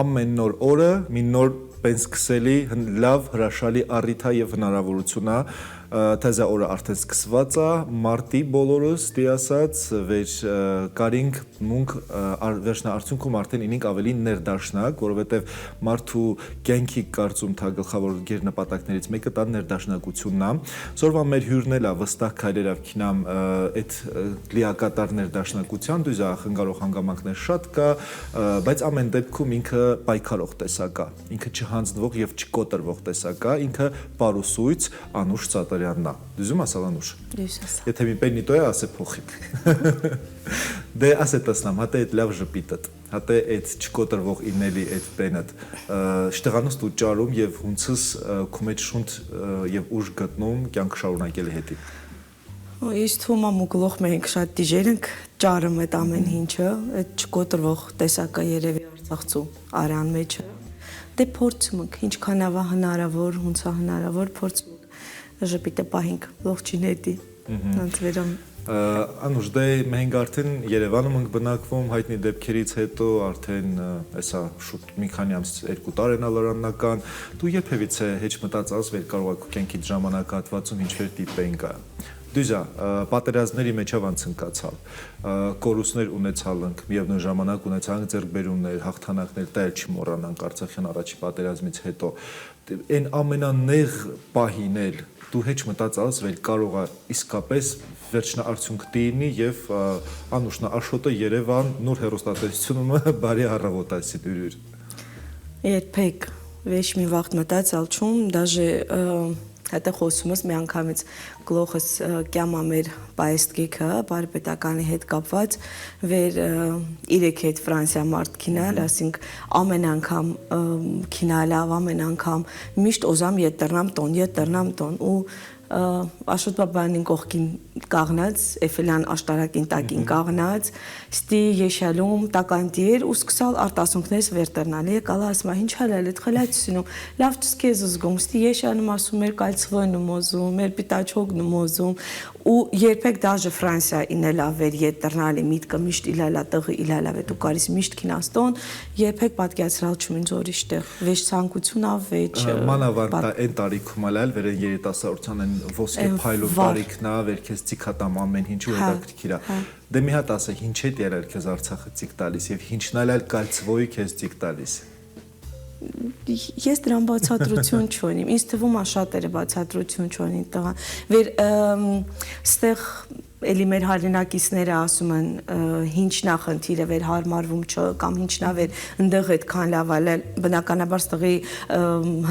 ամեն նոր օրը մի նոր պենսկսելի լավ հրաշալի առիթ է եւ հնարավորություն է թեզա օրը արդեն սկսված է մարտի բոլորս դի ասած վեր կարինք մունք վերջնարդյունքում արդեն ինինք ավելի ներդաշնակ որովհետեւ մարդու կյանքի կարծում թա գլխավոր գերնպատակներից մեկը դա ներդաշնակությունն է սորվա մեր հյուրն էլ է վստահ քայլերով քինամ այդ լիակատար ներդաշնակության դույզա խնգարող հանգամանքներ շատ կա բայց ամեն դեպքում ինքը պայքարող տեսակ է ինքը չհանձնվող եւ չկոտրվող տեսակ է ինքը պարուսույց անուշ Սատարյանն է դուզում ասալանուշ եթե մի պենիտո է ասե փոխի դե ասե տասնամ հատե այդ լավ ժպիտը հատե այդ չկոտրվող ինելի այդ պենդ շտեղանոս դու ճարում եւ հունցս քու մեջ շունդ եւ ուժ գտնում կյանք շարունակել հետի Ես թվում եմ ու գլուխ մենք շատ դիժեր ենք ճարում այդ ամեն ինչը այդ չկոտրվող տեսակը երևի Արցախցու արյան մեջը դե փորձում ենք ինչքան ավա հնարավոր հունցա հնարավոր փորձում ժպիտը պահինք ողջին հետի անց վերամ Անուշ դե մենք արդեն Երևանում ենք բնակվում հայտնի դեպքերից հետո արդեն էսա շուտ մի քանի ամս 2 տարի նալարանական դու երբևիցե հեչ մտածած վեր կարող եք կյանքիդ ժամանակահատվածում ինչ-որ տիպենք Դույզա պատերազմների մեջով անցնկացալ կորուստներ ունեցալ ենք միևնույն ժամանակ ունեցալ ենք ձեռքբերումներ հաղթանակներ դա էլ չմոռանանք Արցախյան առաջի պատերազմից հետո այն ամենանեղ պահին էլ դու հեչ մտածած վեր կարող է իսկապես վերջնարդյունք դինի եւ անուշնա աշոտը Երևան նոր հերոստատեսությունը բարի առավոտ ասի դուրուր Երբեք վեշ մի վաղտ մտածալ չում դաժե Հետո խոսում ես մի անգամից գլոխս կյամա մեր պայստգիքը բարեպետականի հետ կապված վեր իրեք հետ Ֆրանսիա մարդ քինալ ասինք ամեն անգամ քինալավ ամեն անգամ միշտ օզամ ետրնամ տոն ու Աշոտ բաբանին կողքին կաղնած, Էֆելյան աշտարակին տակին կաղնած, ստի եշալում տականտիր ու սկսալ արտասունքներս վերտրնալ, եկալա ասում ինչ հալել էդ խելացինում, լավ չսկեզ զգում, ստի եշանում ասում մեր կալցվոյն ու մոզում, մեր պիտաչոգն ու մոզում ու երբեք դաժե Ֆրանսիա ինելա վեր ետրնալի միտքը միշտ իլալա տղը իլալա վետ ու կարիս միշտ քինաստոն, երբեք պատկերացրալ չում ինձ ուրիշ տեղ, վեճ ցանկություն ավեճ Մանավանդ այն տարիքում ալալ վեր երիտասարդության ոսկե փայլու տարիքնա վեր քեզ ցիկատամ ամեն ինչու հետաքրքիր է դե մի հատ ասա ինչ է դերել քեզ Արցախը ցիկ տալիս եւ ինչն այլ կալցվոյի քեզ ցիկ տալիս Ես դրան բացատրություն չունեմ ինձ թվում է շատերը բացատրություն չունեն տղա վեր ստեղ Էլի մեր հայրենակիցները ասում են ինչն է խնդիրը վեր հարմարվում չէ կամ ինչն է վեր ընդեղ այդքան լավ ալել բնականաբար ստղի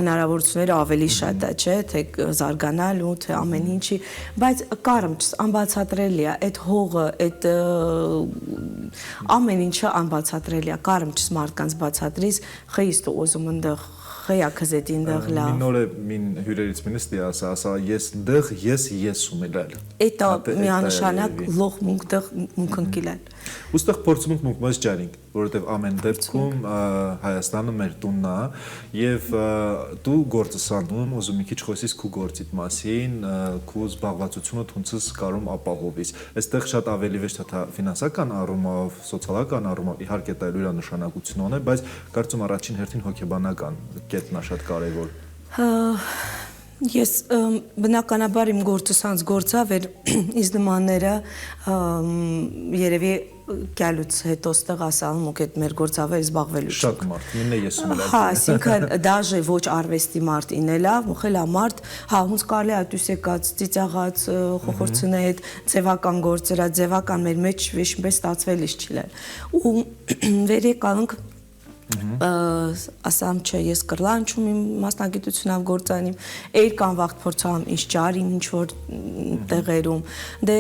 հնարավորությունները ավելի շատ է չէ թե զարգանալ ու թե ամեն ինչի բայց կարմճ անբացատրելի է այդ հողը այդ ամեն ինչը անբացատրելի է կարմճ մարդկանց բացատրից խիստ ուզում ընդեղ Խեյա քզետին դեղ լավ Մինորը մին հյուրերից մինստի ասա ես դեղ ես ումելալ Էտա միանշանակ լող մունք դեղ մունք ընկիլալ Ուստեղ փորձում ենք մունք մաս ջարինք որովհետև ամեն դեպքում Հայաստանը մեր տունն է եւ դու գործս անում ուզում մի քիչ խոսես քու գործիդ մասին քու զբաղվածությունը ցույց կարում ապահովիս այստեղ շատ ավելի վեճ թե ֆինանսական առումով սոցիալական առումով իհարկե դա իր նշանակություն ունի բայց կարծում առաջին հերթին հոգեբանական կետն է շատ կարևոր Ես բնականաբար իմ գործս անց գործա վեր իզ նմանները երևի կյալուց հետո ստեղ ասալում ու կետ մեր գործավեր զբաղվելու Շատ մարդ, մինն է ես ումելալ Հա, ասինքն դաժե ոչ արվեստի մարդ ինելա, մուխելա մարդ, հա, հունց կարլի ատյուս եկած, ծիծաղած, խոխորցունե հետ, ձևական գործերա, ձևական մեր մեջ վեշմպես ստացվել իշ չիլել ու վեր եկալնք ասամ չէ ես կրլանչում իմ մասնագիտությունով գործանիմ էրկան վաղտ փորձամ ինչ ճարիմ ինչ որ տեղերում դե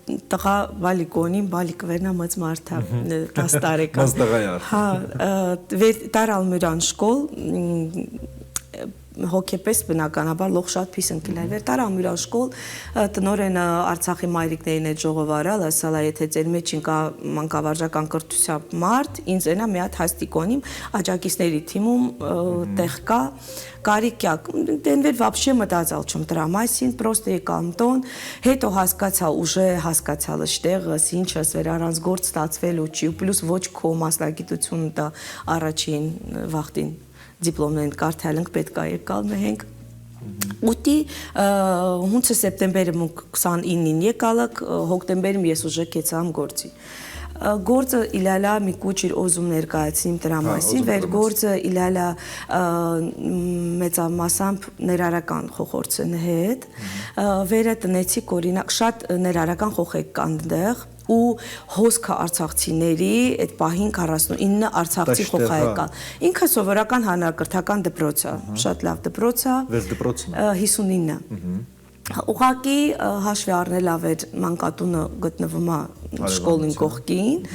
տղա բալիկոնին բալիկ վերնա մած մարդա 10 տարեկան Մազդղայար հա տարալ մուրան շկոլ հոգեպես բնականաբար լող շատ փիս ընկել էր տարա ամյուրաշկոլ տնորենը Արցախի մայրիկներին այդ ժողովարալ ասալա եթե ձեր մեջ ինքա մանկավարժական կրթությամբ մարդ ինձ այնա մի հատ հաստիկոնիմ աջակիցների թիմում տեղ կա կարիքյակ դենվեր вообще մտածալ չում դրա մասին պրոստը եկամ տոն հետո հասկացա ուժե հասկացալ ըշտեղս ինչս վեր առանց գործ ստացվելու չի ու պլյուս ոչ քո մասնագիտությունը դա առաջին վախտին դիպլոմներն կարդալենք պետք է եկալ մենք ուտի հունցը սեպտեմբերը 29-ին եկալակ հոկտեմբերում ես ուժը կեցամ գործի գործը իլալա մի կուչիր օզում ներկայացնիմ դրա մասին վեր գործը իլալա մեծամասամբ ներարական խոխորձն հետ վերը տնեցի օրինակ շատ ներարական խոխեք կան դեղ ու հոսքը արցախցիների այդ պահին 49 արցախցի խոխայեկա ինքը սովորական հանրակրթական դպրոց է շատ լավ դպրոց է Վեր դպրոցն 59 ուղղակի հաշվի առնել ավեր մանկատունը գտնվում է շկոլին կողքին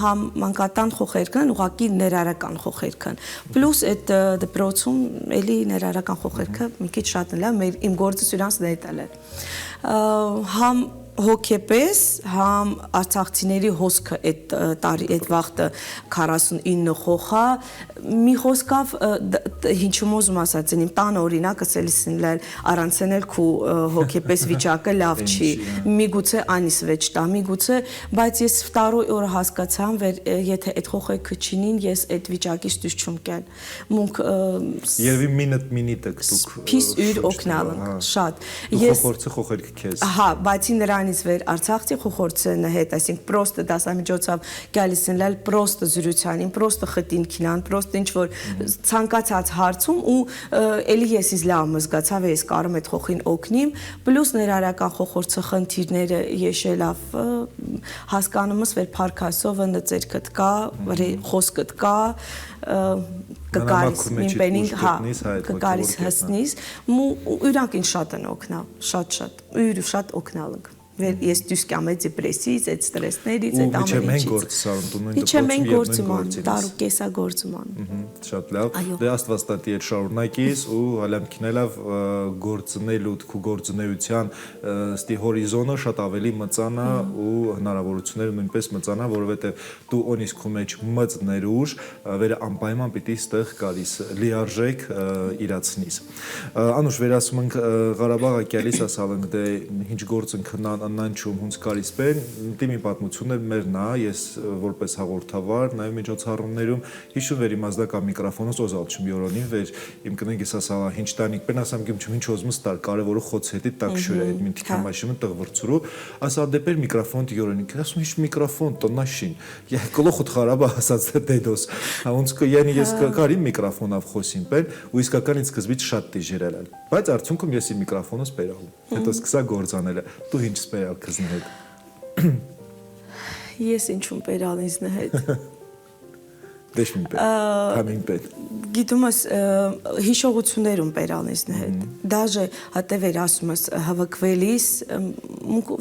համ մանկատան խոխերքն ուղղակի ներարական խոխերքն պլյուս այդ դպրոցում էլի ներարական խոխերքը մի քիչ շատ լավ իմ գործը սրանց ներտալ է համ հոգեպես համ արցախցիների հոսքը այդ տարի այդ վախտը 49 խոխա մի խոսքով ինչու ոզում ասած իմ տան օրինակը սելիսինել առանցնել քու հոգեպես վիճակը լավ չի միգուցե անիս վեճ տա միգուցե բայց ես վտարոյ օրը հասկացամ վեր եթե այդ խոխեքը չինին ես այդ վիճակից դուրս չում կան մունք Երևի մինիտը դուք փիս յուր օգնալն շատ ես խոխերքը քեզ հա բացի նրանից վեր արցախցի խոխորձն հետ այսինքն պրոստը դասամիջոցով գալիսնալ պրոստը զրուցանին պրոստը խտինքինան պրոստը ինչ որ ցանկացած հարցում ու էլի ես իզ լավ զգացա վ ես կարում այդ խոխին օգնիմ պլյուս ներարական խոխորձը խնդիրները եշելավ հասկանումս վեր փարքասովը նծերքդ կա խոսքդ կա կկարիս մինպենինգ հա կկարիս հսնիս ուրանք ինչ շատ են օգնալ շատ ույր շատ օգնալնք ես դուս կամե դեպրեսից այդ ստրեսներից այդ ամենից իչե մենք գործման տարու կեսա գործման շատ լավ դե աստվածտատի այդ շարունակիս ու հալամքինելով գործնելու քու գործունեության ստի հորիզոնը շատ ավելի մծանա ու հնարավորությունները նույնպես մծանա որովհետև դու օնիս քու մեջ մծ ներուժ վերը անպայման պիտի ստեղ գալիս լիարժեք իրացնիս անուշ վերասում ենք Ղարաբաղը կյալիս ասալենք դե ինչ գործ ընկնան անանչում հունց կարիս բեն դիմի պատմություններ մերնա ես որպես հաղորդավար նաև միջոցառումներում հիշում վեր իմ ազդակա միկրոֆոնոս օզալչում յորոնին վեր իմ կնենք ես ասալա հինչ տանիք բեն ասամ գիմ ինչ ոզմս տար կարևորը խոց հետի տակ շուր այդ մին թիկամաշիմը տղվրցուրու ասալ դեպեր միկրոֆոն յորոնին ասում ինչ միկրոֆոն տնաշին я գլոխոտ խարաբա ասած դեդոս ոնց կյանի ես կարիմ միկրոֆոնով խոսին բեն ու իսկական ինձ սկզբից շատ դիժերել բայց արդյունքում ես իմ միկրոֆոնոս բերալ հետո սկսա գործանելը դու ինչ սպերալ քզն հետ ես ինչում բերալ ինձ հետ դեշմին բեր համին բեր գիտում ես հիշողություններում բերալ ինձ հետ դաժե հատեվեր ասում ես հավաքվելիս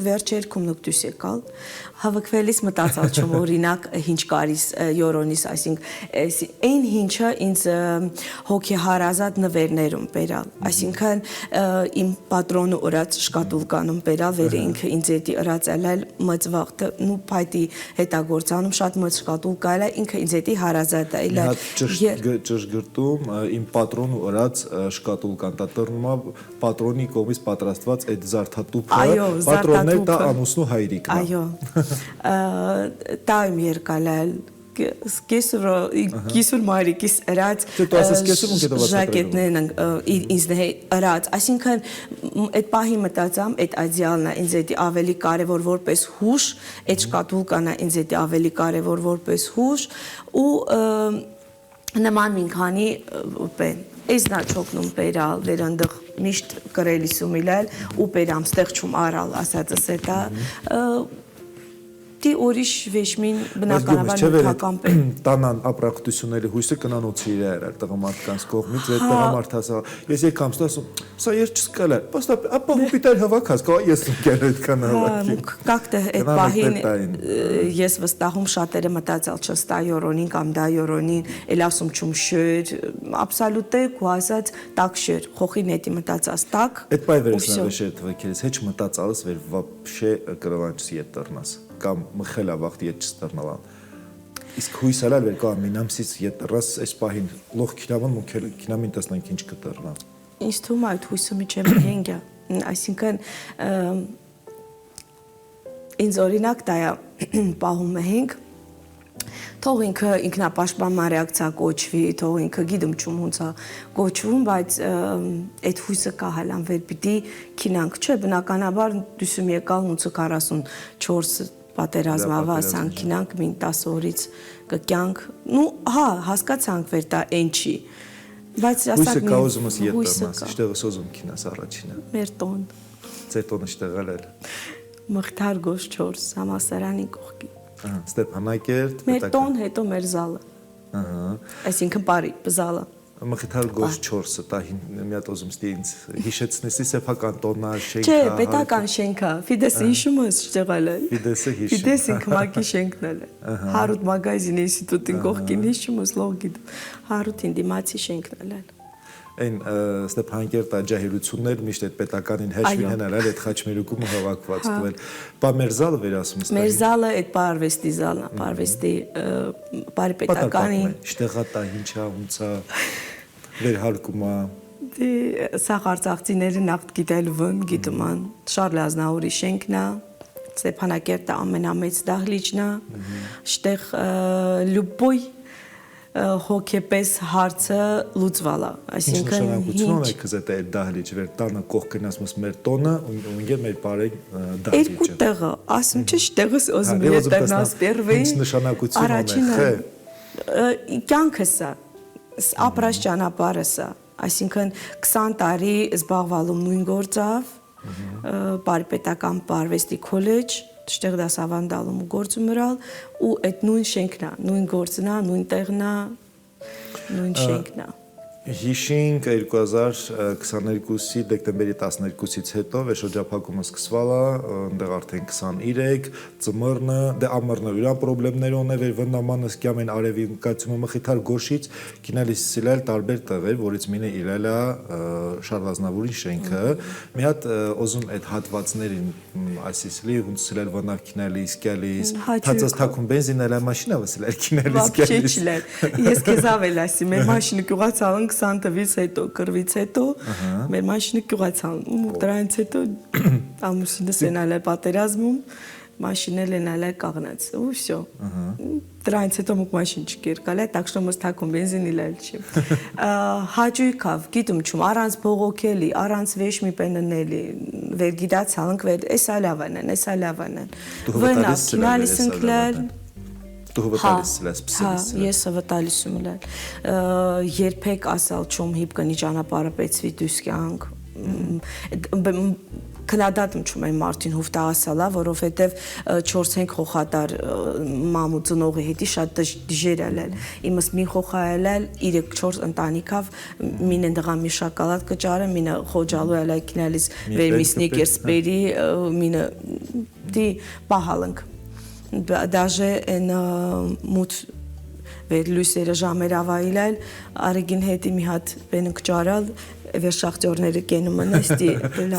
վերջերքում նկտուս եկալ հավաքվելիս մտածալ չում օրինակ ինչ կարիս յորոնիս այսինքն այն ինչը ինձ հոգեհարազատ նվերներում բերալ այսինքն իմ պատրոնը օրած շկատուլկանում բերալ վեր ինքը ինձ էդի ըրացալալ մծ վաղտը նու փայտի հետագործանում շատ մծ շկատուլկա է ինքը ինձ էդի հարազատ է ճշգրտում իմ պատրոնը օրած շկատուլկան դա տրնումա պատրոնի կողմից պատրաստված այդ զարդատուփը պատրոններ դա ամուսնու հայրիկն այո տայմ երկալալ կեսուր մայրիկիս ըրած ժակետներն ինձ ըրած այսինքն այդ պահի մտածամ այդ այդեալն է ինձ էդի ավելի կարևոր որպես հուշ այդ շկատուլկան է ինձ էդի ավելի կարևոր որպես հուշ ու նման մի քանի Այս նա չոքնում բերալ, վերանդղ միշտ կրելիսում իլել ու բերամ ստեղչում արալ, ասածս էտա, դի ուրիշ վեշմին բնականաբար նյութական է։ Տանան ապրակցությունների հույսը կնանոցի իր էր տղամարդկանց կողմից այդ տղամարդը ասա ես եկամ ստասում սա ես չսկալ է պաստապ ապա հոպիտալ հավաքած կա ես ընկել այդքան հավաքի Как-то այդ պահին ես վստահում շատերը մտածալ չստա յորոնին կամ դա յորոնին էլ ասում չում շեր абсолютно ու ասած տակ շեր խոխին էդի մտածած տակ այդ պայ վերցնավեշ թվքերից հեչ մտածալս վեր вообще կրվանչս ետռնաս կամ մխելա վաղտ ետ չստռնալան իսկ հույս ալալ վեր կա մինամսից ետռաս այս պահին լող քինավան մուքել քինամին տեսնանք ինչ կտրնա ինձ թվում է այդ հույսը միջև հենգա այսինքն ինձ օրինակ դա է պահում ենք թող ինքը ինքնապաշտպանման ռեակցիա կոչվի, թող ինքը գիտեմ չում ոնց է կոչվում, բայց այդ հույսը կա հալան վեր պիտի քինանք, չէ, բնականաբար դուսում եկալ ոնց 44 պատերազմավասան քինանք մին 10 օրից կկյանք, նու հա, հասկացանք վեր դա այն չի, բայց ասակ հույսը կա ուզումս ետռնաս, իշտեղս ուզում քինաս առաջինը։ Մեր տոն։ Ձեր տոնը իշտեղալ էլ։ Մղթար գոս 4 համասարանի կողքի։ Ստեփանակերտ մեր տոն հետո մեր զալը այսինքն բարի զալը մխիթար գոս 4-ը դա մի հատ ուզում ստի ինձ հիշեցնեսի սեփական տոնա շենքա չէ պետական շենքա ֆիդեսը հիշում ես եղել է ֆիդեսը հիշում ֆիդեսը ինքմակի շենքն է Հարութ մագազին ինստիտուտին կողքին հիշում ես լոգիդ Հարութին դիմացի շենքն է Այն Ստեփանակերտ աջահելություններ միշտ այդ պետականին հեշտ հենալ այդ խաչմերուկումը հավաքված տվել։ Բա մեր զալը վերասում ստա։ Մեր զալը այդ պարվեստի զալն է, պարվեստի բարի պետականին։ Շտեղատա ինչա ոնցա վերհարկումա։ Դե սա արցախցիները նախտ գիտելվն գիտման Շարլ Ազնավուրի շենքն է։ Ստեփանակերտը ամենամեծ դահլիճն է։ Շտեղ լուբոյ հոգեպես հարցը լուծվալա այսինքն նշանակություն է կզետ այդ դահլիճ վեր տանը կողքին ասում մեր տոնը ու ինգե մեր բարեկ դահլիճը երկու տեղը ասում չէ տեղս ուզում է տերնաս պերվեին ինչ նշանակություն ունի կյանքս է ապրած ճանապարհը սա այսինքն 20 տարի զբաղվալու նույն գործով բարպետական պարվեստի քոլեջ Շտեղ դասավանդալում ու գործում ուրալ ու այդ նույն շենքն է, նույն գործն է, նույն տեղն է, նույն շենքն է։ Հիշինք 2022-ի դեկտեմբերի 12-ից հետո վերջոջափակումը սկսվալա, այնտեղ արդեն 23, ծմռնը, դե ամռնը իրա պրոբլեմներ ունե, վեր վնամանս կյամեն արևի կացումը մխիթար գոշից կինալիս սիլել տարբեր տեղեր, որից մինը իրել է Շարլ Ազնավուրի շենքը, մի հատ ոզում այդ հատվածներին այսիսլի ոնց սիլել վնավ կինալիս, կյալիս, թածած թակում բենզին էլ մաշինա վսիլել կինալիս, կյալիս։ Ես քեզ ավել ասի, մեր մաշինը գյուղացալ 20 տվից հետո, կրվից հետո, մեր մաշինը գյուղացան, ու դրանից հետո ամուսինս ենալ է պատերազմում, մաշինել ենալ է կաղնած, ու վսյո, դրանից հետո մուկ մաշին չկերկալ է, տակ շտո մս թակում բենզին իլել չի։ Հաջույքավ, գիտում չում, առանց բողոքելի, առանց վեշմի պեննելի, վեր գիտացալնք, վեր էսա լավանեն, վնավ, կինալիս ընկլել, Դու վտալիս լես պսելիս։ Ես վտալիս եմ լել։ Երբեք ասալ չում հիպ կնի ճանապարհը պեցվի դուսկյանք։ Քնադատում չում այն Մարտին հուֆտա ասալա, որովհետև 4-5 խոխատար մամու ծնողի հետի շատ դժեր ելել։ Իմս մի խոխայել 3-4 ընտանիքավ մին ընդղա մի շոկոլադ կճարը, մինը խոջալու ելա կինալիս վերմիսնիկ երսպերի, մինը դի պահալնք։ Даже են մուտ վեր լույսերը ժամեր ավայլել, արեգին հետի մի հատ բեննք ճարալ, վեր շախտյորները կենում ընեստի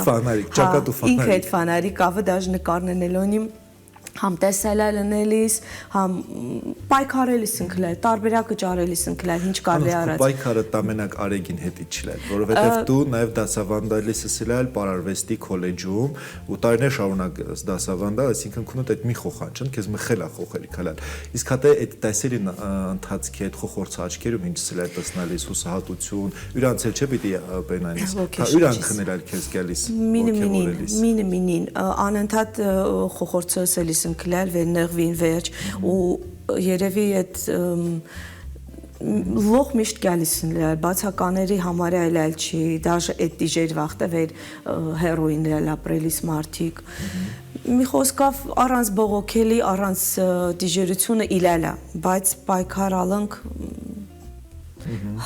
Ֆանարիկ, ճակատու ֆանարիկ ինք հետ ֆանարիկ ավը դաժ նկարնեն էլոնիմ համ տեսելել ընելիս, համ պայքարելիս ընկլել, տարբերակը ճարելիս ընկլել, ինչ կարելի արած։ Պայքարը տամենակ արեգին հետի չլել, որովհետև դու նաև դասավանդալիս սիլել պարարվեստի քոլեջում ու տարիներ շարունակ դասավանդալ, այսինքն քունդ այդ մի խոխանչն, քեզ մխելա խոխելի քալալ։ Իսկ հատե այդ դասերի ընթացքի այդ խոխորձ աչքերում ինչ սիլել տեսնալիս հուսահատություն, իրանց էլ չէ պիտի բենանից։ Իրան քնել քեզ գալիս ոգևորելիս։ Մինին անընդհատ խոխորձը սելիս ընկլել վեր նեղվին վերջ ու երևի այդ լող միշտ գալիս են բացակաների համարյա այլ չի դաժե այդ դիժեր վախտը վեր հերոիններ ապրելիս մարդիկ մի խոսքով առանց բողոքելի առանց դիժերությունը իլալա բայց պայքարալանք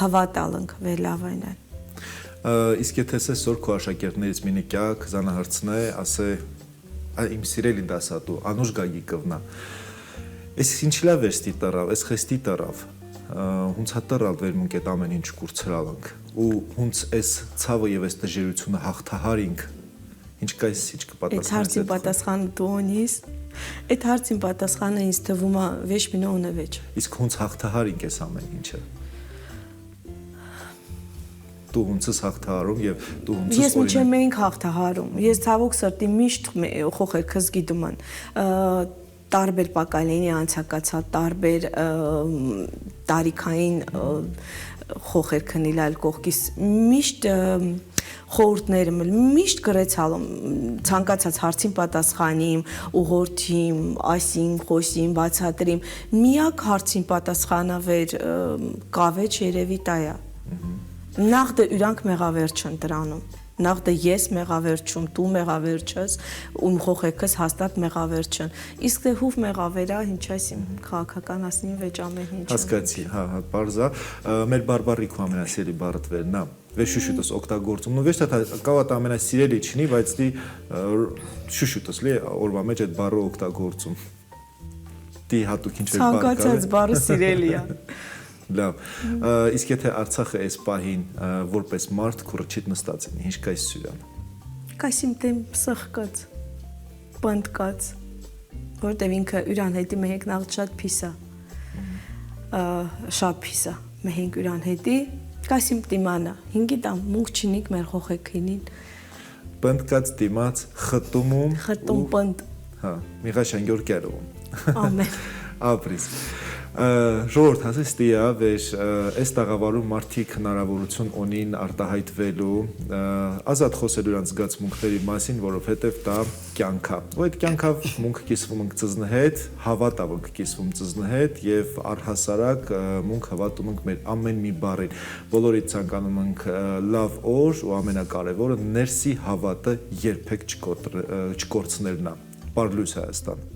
հավատալանք վերլավայնան իսկ եթե այսօր քո աշակերտներից մինը կյա կզանահարցնե ասե իմ սիրելի դասատու անուշ գագի կվնա Ես ինչ լավ էստի տարավ, ես խեստի տարավ, հունց հատարալ վերմունք այդ ամեն ինչ կուրցրալանք, ու հունց ես ցավը և ես տժերությունը հաղթահարինք, ինչ կայս ինչ կպատասխանից այդ պատասխանը դու ունիս, այդ հարցին պատասխանը ինձ թվում է վեշ մինո ունը վեչ։ Իսկ հունց հաղթահարինք ես ամեն ինչը։ Դու հունցս հաղթահարում և դու հունցս Ես մինչև մենք հաղթահարում, ես ցավոք սրտի միշտ խոխերքս գիտում են տարբեր պակալենի անցակացա, տարբեր տարիքային խոխեր քնիլալ կողքիս, միշտ խորհուրդները միշտ գրեցալում ցանկացած հարցին պատասխանիմ, ուղղորդիմ, ասիմ, խոսիմ, բացատրիմ, միակ հարցին պատասխանավեր կավեջ երևի տայա։ Նախ դե իրանք մեղավեր չեն դրանում։ Նախ դե ես մեղավեր չում, դու մեղավեր չես, ում խոխեքս հաստատ մեղավեր չեն։ Իսկ դե հուվ մեղավերա, ինչ ասիմ, քաղաքական ասնին վեճ ամեն ինչ։ Հասկացի, հա, բարձա, մեր բարբարիկ ու ամենասիրելի բառդ վերնա, վեր շուշուտս օգտագործում, նու վեշ դա կավատ ամենասիրելի չնի, բայց դի շուշուտս լի օրվա մեջ այդ բառը օգտագործում։ Դի հատուկ ինչ որ բառ կա։ Ցանկացած բառը սիրելի է։ Լավ, իսկ եթե Արցախը այս պահին որպես մարդ քուրչիտ նստած են, ինչ կայս սյուրան։ Կայսիմ դեմ սխկած, բնդկած, որտև ինքը յուրան հետի մեհենք նախ շատ փիսա, շատ փիսա, մեհենք յուրան հետի, կայսիմ դիմանա, հինգի տամ մունք չինիք մեր խոխեքինին։ Բնդկած դիմաց, խտումում։ Խտում բնդ։ Հա, Միղաշան Գյորգյարովում։ Ամեն։ Ապրիս։ Ժողովուրդ հասես տիա վեր այս տաղավարում մարդիկ հնարավորություն ունին արտահայտվելու ազատ խոսելու իրենց զգացմունքների մասին, որովհետև դա կյանք է։ Ու այդ կյանքով մունք կիսվում ենք ծզնի հետ, հավատավ ենք կիսվում ծզնի հետ եւ առհասարակ մունք հավատում ենք մեր ամեն մի բառին։ Բոլորից ցանկանում ենք լավ օր ու ամենակարևորը ներսի հավատը երբեք չկորցնելն է։ Բարլույս Հայաստան։